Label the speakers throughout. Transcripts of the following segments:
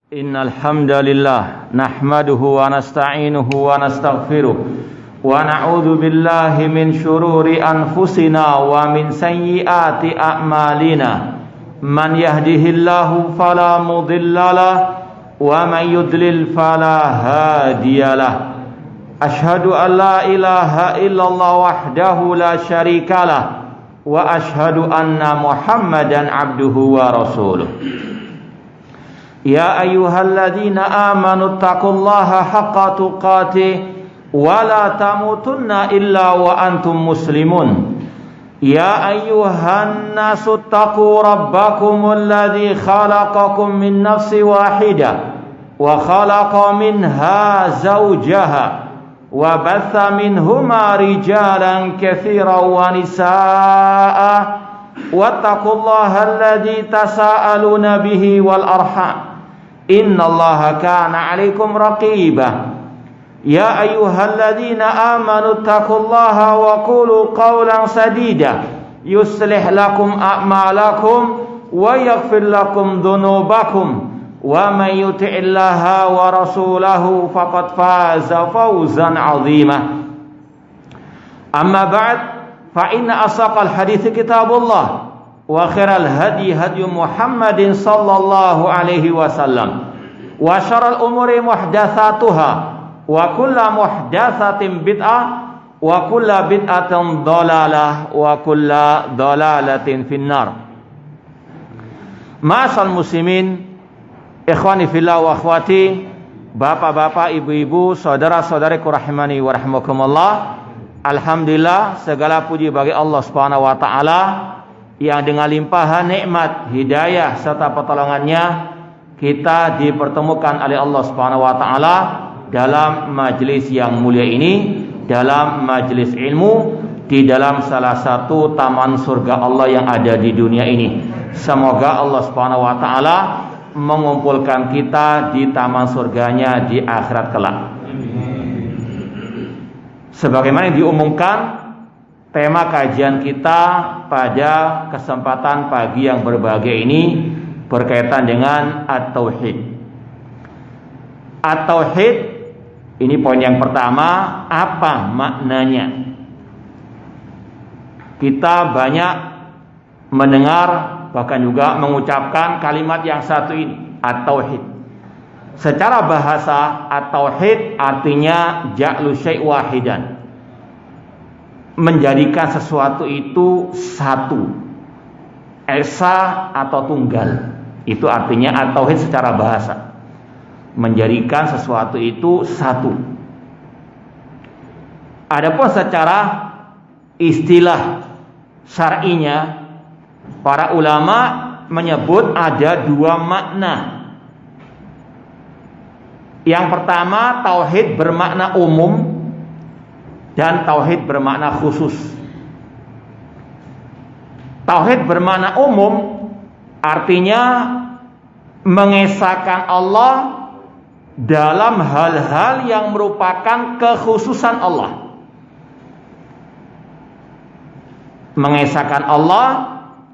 Speaker 1: Innal hamdalillah nahmaduhu wa nasta'inuhu wa nastaghfiruh wa na'udzu billahi min shururi anfusina wa min sayyiati a'malina. Man yahdihillahu fala mudhillalah wa man yudlil fala hadiyalah. Ashhadu an la ilaha illallah wahdahu la syarikalah wa ashhadu anna Muhammadan abduhu wa rasuluh. Ya ayyuhalladzina amanu taqullaha haqqa tuqatih wa la tamutunna illa wa antum muslimun. Ya ayyuhan nasu taqu rabbakumul ladzi khalaqakum min nafsin wahidah wa khalaqa minha zawjaha wa batha minhuma rijalan katsiran wa nisaa'a wattaqullaha alladzi tasaaluna bihi wal arham innallaha kana 'alaikum raqiba. Ya ayyuhalladzina amanu taqullaha wa qulu qawlan sadida yuslih lakum a'malakum wa yaghfir lakum dhunubakum wa may yuti'illaha wa rasulahu faqad faza fawzan 'azima. Amma ba'd, fa inna asaqal hadithi kitabullah wa khairal hadi hadi Muhammadin sallallahu alaihi wasallam wa syarrul umuri muhdatsatuha wa kullu muhdatsatin bid'ah wa kullu bid'atin dhalalah wa kullu dhalalatin finnar. Ma'asal muslimin, ikhwani fillah wa akhwati, bapak-bapak, ibu-ibu, saudara-saudariku rahimani wa rahimakumullah. Alhamdulillah, segala puji bagi Allah Subhanahu wa taala yang dengan limpahan nikmat, hidayah serta pertolongannya kita dipertemukan oleh Allah Subhanahu wa taala dalam majelis yang mulia ini, dalam majelis ilmu di dalam salah satu taman surga Allah yang ada di dunia ini. Semoga Allah Subhanahu wa taala mengumpulkan kita di taman surganya di akhirat kelak. Sebagaimana yang diumumkan, tema kajian kita pada kesempatan pagi yang berbahagia ini berkaitan dengan at-tauhid. At-tauhid ini poin yang pertama, apa maknanya? Kita banyak mendengar bahkan juga mengucapkan kalimat yang satu ini, at-tauhid. Secara bahasa, at-tauhid artinya ja'lu syai' wahidan, menjadikan sesuatu itu satu, esa atau tunggal. Itu artinya at-tauhid secara bahasa, menjadikan sesuatu itu satu. Adapun secara istilah syar'inya, para ulama menyebut ada dua makna. Yang pertama, tauhid bermakna umum dan tauhid bermakna khusus. Tauhid bermakna umum artinya mengesahkan Allah dalam hal-hal yang merupakan kekhususan Allah. Mengesahkan Allah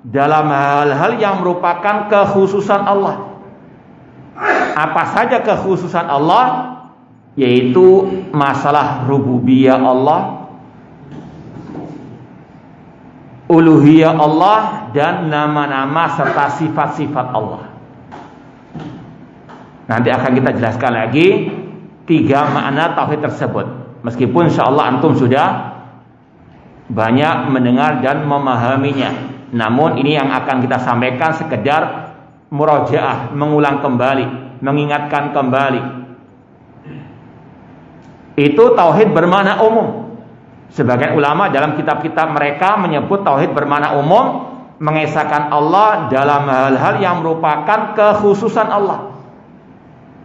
Speaker 1: dalam hal-hal yang merupakan kekhususan Allah. Apa saja kekhususan Allah? Yaitu masalah rububiyah Allah, uluhiyah Allah, dan nama-nama serta sifat-sifat Allah. Nanti akan kita jelaskan lagi tiga makna tauhid tersebut. Meskipun insyaallah antum sudah banyak mendengar dan memahaminya, namun ini yang akan kita sampaikan sekedar murajaah, mengulang kembali, mengingatkan kembali. Itu tauhid bermakna umum. Sebagian ulama dalam kitab-kitab mereka menyebut tauhid bermakna umum, mengesahkan Allah dalam hal-hal yang merupakan kekhususan Allah,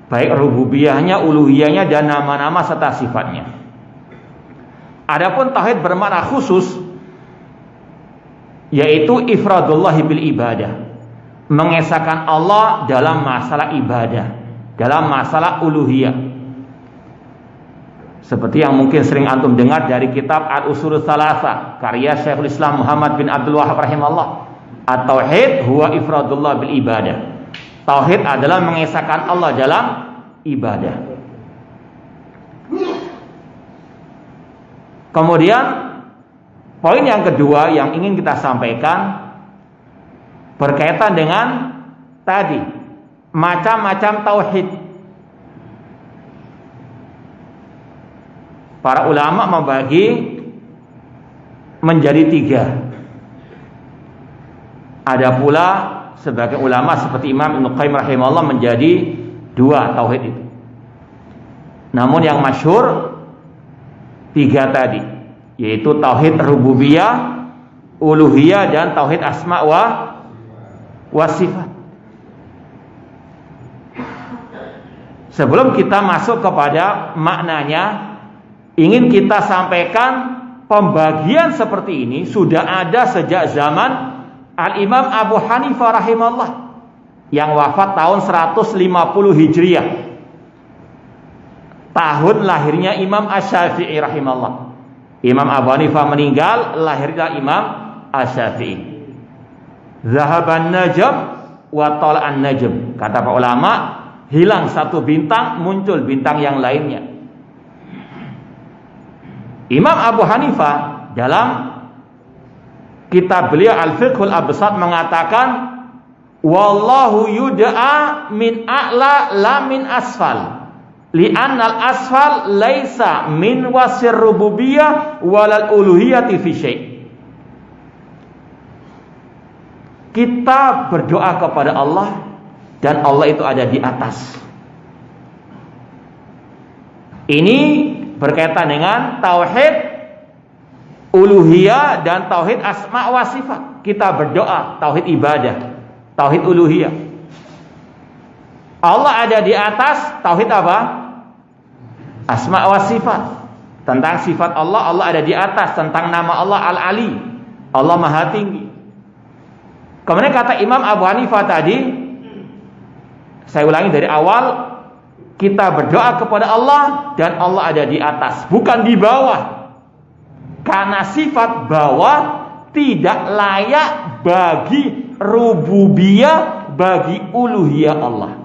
Speaker 1: baik rububiyahnya, uluhiyahnya, dan nama-nama serta sifatnya. Adapun tauhid bermakna khusus, yaitu ifradullahi bil ibadah, mengesahkan Allah dalam masalah ibadah, dalam masalah uluhiyah. Seperti yang mungkin sering antum dengar dari kitab Al-Ushul Tsalatsa karya Syekhul Islam Muhammad bin Abdul Wahhab rahimahullah. At-tauhid huwa ifradullah bil ibadah. Tauhid adalah mengesahkan Allah dalam ibadah. Kemudian poin yang kedua yang ingin kita sampaikan berkaitan dengan tadi macam-macam tauhid. Para ulama membagi menjadi 3. Ada pula sebagai ulama seperti Imam Ibnu Qayyim rahimahullah menjadi 2 tauhid itu. Namun yang masyhur 3 tadi, yaitu tauhid rububiyah, uluhiyah, dan tauhid asma wa sifat. Sebelum kita masuk kepada maknanya, ingin kita sampaikan pembagian seperti ini sudah ada sejak zaman Al-Imam Abu Hanifah rahimahullah yang wafat tahun 150 Hijriah. Tahun lahirnya Imam Asy-Syafi'i rahimahullah. Imam Abu Hanifah meninggal, lahirlah Imam Asy-Syafi'i. Zahaban najm wa tala'an najm. Kata para ulama, hilang satu bintang, muncul bintang yang lainnya. Imam Abu Hanifah dalam kitab beliau Al-Fiqhul Absat mengatakan, wallahu yud'a min a'la la min asfal, li'annal asfal laisa min wasir rububiyah walal uluhiyati fi syai'. Kita berdoa kepada Allah dan Allah itu ada di atas. Ini berkaitan dengan tauhid uluhiyah dan tauhid asma wa sifat. Kita berdoa tauhid ibadah, tauhid uluhiyah. Allah ada di atas, tauhid apa? Asma wa sifat. Tentang sifat Allah, Allah ada di atas. Tentang nama Allah Al-Ali, Allah Maha Tinggi. Kemudian kata Imam Abu Hanifah tadi, saya ulangi dari awal, kita berdoa kepada Allah dan Allah ada di atas, bukan di bawah. Karena sifat bawah tidak layak bagi rububiyah, bagi uluhiyah Allah.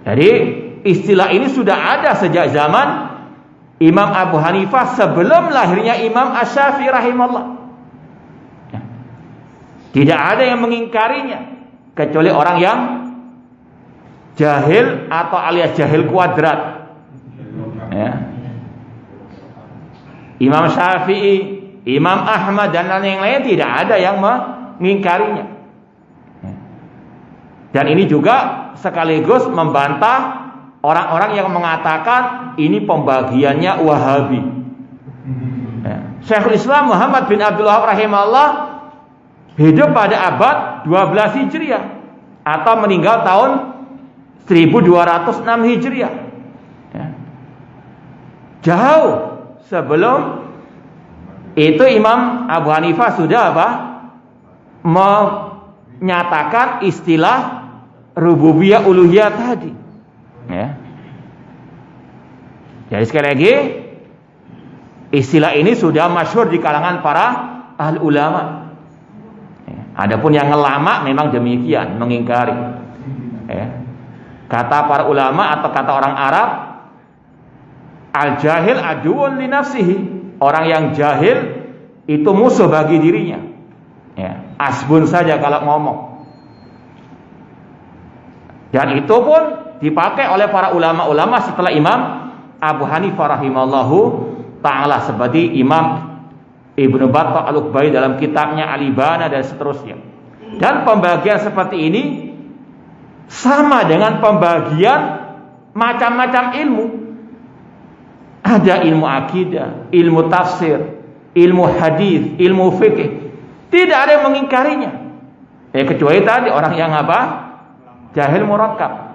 Speaker 1: Jadi istilah ini sudah ada sejak zaman Imam Abu Hanifah sebelum lahirnya Imam Asy-Syafi'i rahimahullah. Tidak ada yang mengingkarinya kecuali orang yang jahil atau alias jahil kuadrat. Ya. Imam Syafi'i, Imam Ahmad dan yang lain tidak ada yang mengingkarinya. Dan ini juga sekaligus membantah orang-orang yang mengatakan ini pembagiannya Wahabi. Ya. Syekhul Islam Muhammad bin Abdul Wahab rahimahullah hidup pada abad 12 Hijriah atau meninggal tahun 1206 Hijriah. Ya. Jauh sebelum itu Imam Abu Hanifah sudah apa? Menyatakan istilah rububiyah uluhiyah tadi. Ya. Jadi sekali lagi istilah ini sudah masyhur di kalangan para ahli ulama. Adapun yang ngelama memang demikian, mengingkari. Ya. Kata para ulama atau kata orang Arab, al-jahil aduun li nafsihi. Orang yang jahil itu musuh bagi dirinya. Ya. Asbun saja kalau ngomong. Dan itu pun dipakai oleh para ulama-ulama setelah Imam Abu Hanifah rahimahullahu ta'ala, seperti Imam Ibnu Battah Al-Uqbai dalam kitabnya Al-Ibana dan seterusnya. Dan pembagian seperti ini sama dengan pembagian macam-macam ilmu. Ada ilmu akidah, ilmu tafsir, ilmu hadis, ilmu fikih. Tidak ada yang mengingkarinya. Kecuali tadi orang yang apa? Jahil murakkab.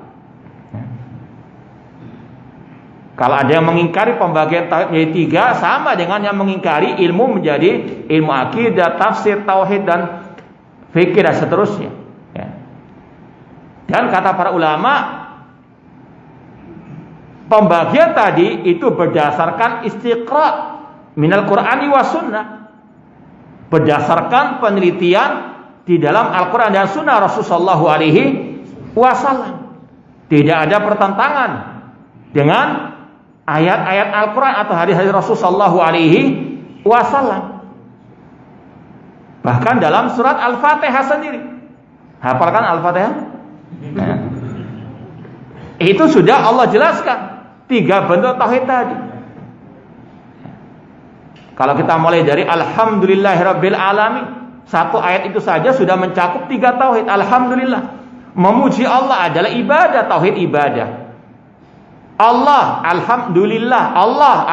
Speaker 1: Kalau ada yang mengingkari pembagian tauhid menjadi 3, sama dengan yang mengingkari ilmu menjadi ilmu akidah, tafsir, tauhid dan fikih dan seterusnya. Ya. Dan kata para ulama, pembagian tadi itu berdasarkan istiqra minal Qur'ani wa sunnah, berdasarkan penelitian di dalam Al-Quran dan Sunnah Rasulullah SAW. Tidak ada pertentangan dengan ayat-ayat Al-Quran atau hadis-hadis Rasulullah SAW. Bahkan dalam surat Al-Fatihah sendiri, hafalkan Al-Fatihah? Nah, itu sudah Allah jelaskan 3 bentuk tauhid tadi. Kalau kita mulai dari Alhamdulillahirabbil alamin, 1 ayat itu saja sudah mencakup 3 tauhid. Alhamdulillah, memuji Allah adalah ibadah, tauhid ibadah. Allah, alhamdulillah, Allah